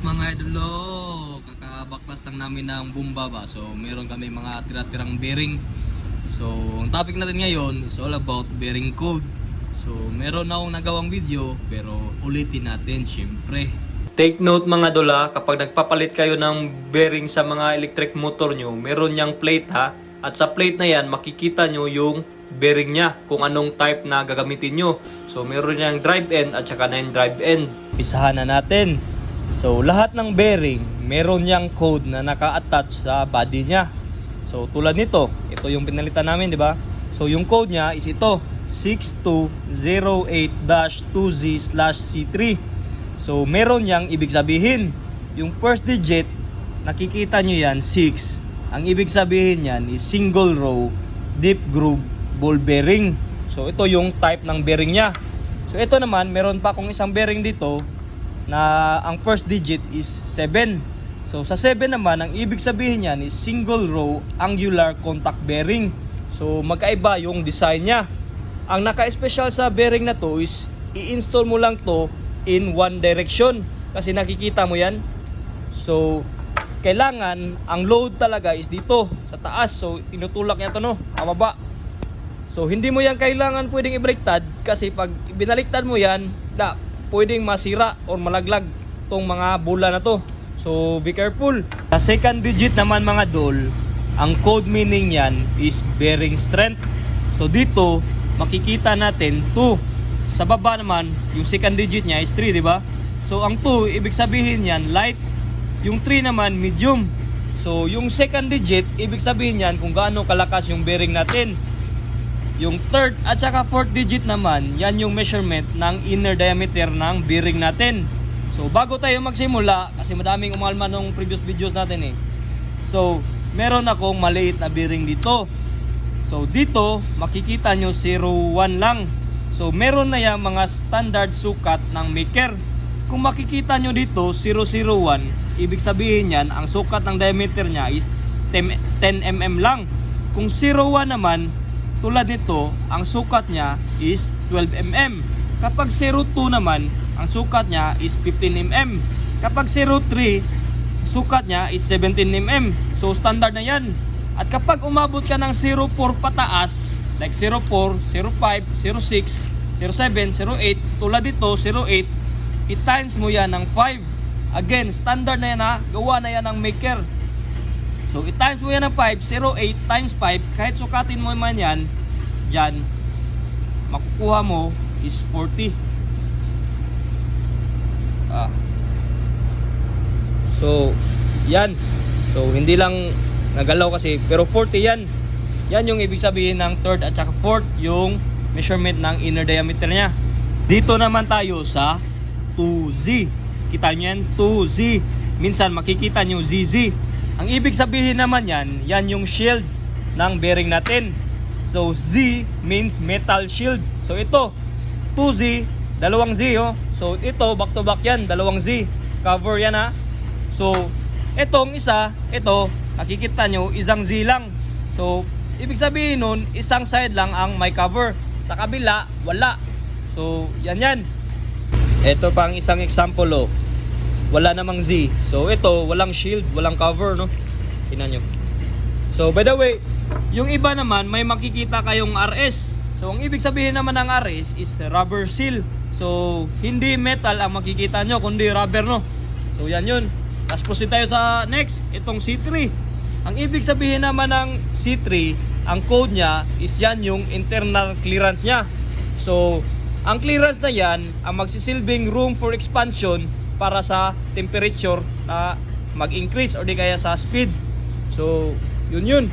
mga idolo, kakabaklas lang namin ng bomba ba. So meron kami mga tira-tirang bearing. So ang topic natin ngayon is all about bearing code. So meron na akong nagawang video pero ulitin natin syempre. Take note mga dola, kapag nagpapalit kayo ng bearing sa mga electric motor nyo, meron niyang plate ha. At sa plate na yan, makikita nyo yung bearing niya, kung anong type na gagamitin nyo. So meron niyang drive end at saka na yung drive end. Pisahan na natin. So lahat ng bearing, meron niyang code na naka-attach sa body niya. So tulad nito, ito yung pinalitan namin, di ba? So yung code niya is ito, 6208-2Z/C3. So meron yang ibig sabihin, yung first digit, nakikita nyo yan, 6. Ang ibig sabihin yan is single row deep groove ball bearing. So ito yung type ng bearing nya. So ito naman, meron pa akong isang bearing dito na ang first digit is 7. So sa 7 naman, ang ibig sabihin yan is single row angular contact bearing. So magkaiba yung design nya. Ang naka-special sa bearing na to is i-install mo lang to in one direction, kasi nakikita mo yan. So kailangan ang load talaga is dito sa taas. So tinutulak niya to no, pababa. So hindi mo yan kailangan pwedeng ibaliktad, kasi pag binaliktad mo yan, pwedeng masira or malaglag tong mga bola na to. So be careful. Sa second digit naman mga dol, ang code meaning yan is bearing strength. So dito makikita natin 2. Sa baba naman, yung second digit niya is 3, di ba? So ang 2, ibig sabihin yan light. Yung 3 naman, medium. So yung second digit, ibig sabihin yan kung gaano kalakas yung bearing natin. Yung third at saka fourth digit naman, yan yung measurement ng inner diameter ng bearing natin. So bago tayo magsimula, kasi madaming umalma nung previous videos natin eh. So meron akong maliit na bearing dito. So dito, makikita nyo 0.1 lang. So meron na yung mga standard sukat ng maker. Kung makikita nyo dito 001, ibig sabihin yan, ang sukat ng diameter nya is 10 mm lang. Kung 01 naman, tulad nito, ang sukat nya is 12 mm. Kapag 02 naman, ang sukat nya is 15 mm. Kapag 03, sukat nya is 17 mm. So standard na yan. At kapag umabot ka ng 04 pataas, like 04, 05, 06, 07, 08, tulad dito 08, i-times mo yan ng 5. Again, standard na yan ha, gawa na yan ng maker. So i-times mo yan ng 5, 08 times 5, kahit sukatin mo man yan, dyan, makukuha mo is 40. So yan, so hindi lang nagalaw kasi, pero 40 yan. Yan yung ibig sabihin ng third at saka fourth, yung measurement ng inner diameter nya. Dito naman tayo sa 2Z. Kita nyo yan, 2Z. Minsan makikita nyo ZZ. Ang ibig sabihin naman yan, yan yung shield ng bearing natin. So Z means metal shield. So ito, 2Z, dalawang Z oh. So ito, back to back yan, dalawang Z. Cover yan ha. So itong isa, ito, nakikita nyo, isang Z lang. So ibig sabihin nun, isang side lang ang may cover. Sa kabila, wala. So yan. Ito pang isang example oh. Wala namang Z. So ito, walang shield, walang cover no. Tingnan nyo. So by the way, yung iba naman may makikita kayong RS. So ang ibig sabihin naman ng RS is rubber seal. So hindi metal ang makikita nyo, kundi rubber no. So yan yun. Tapos proceed tayo sa next, itong C3. Ang ibig sabihin naman ng C3, ang code nya is yan yung internal clearance nya. So ang clearance na yan ang magsisilbing room for expansion para sa temperature na mag-increase o di kaya sa speed. So yun.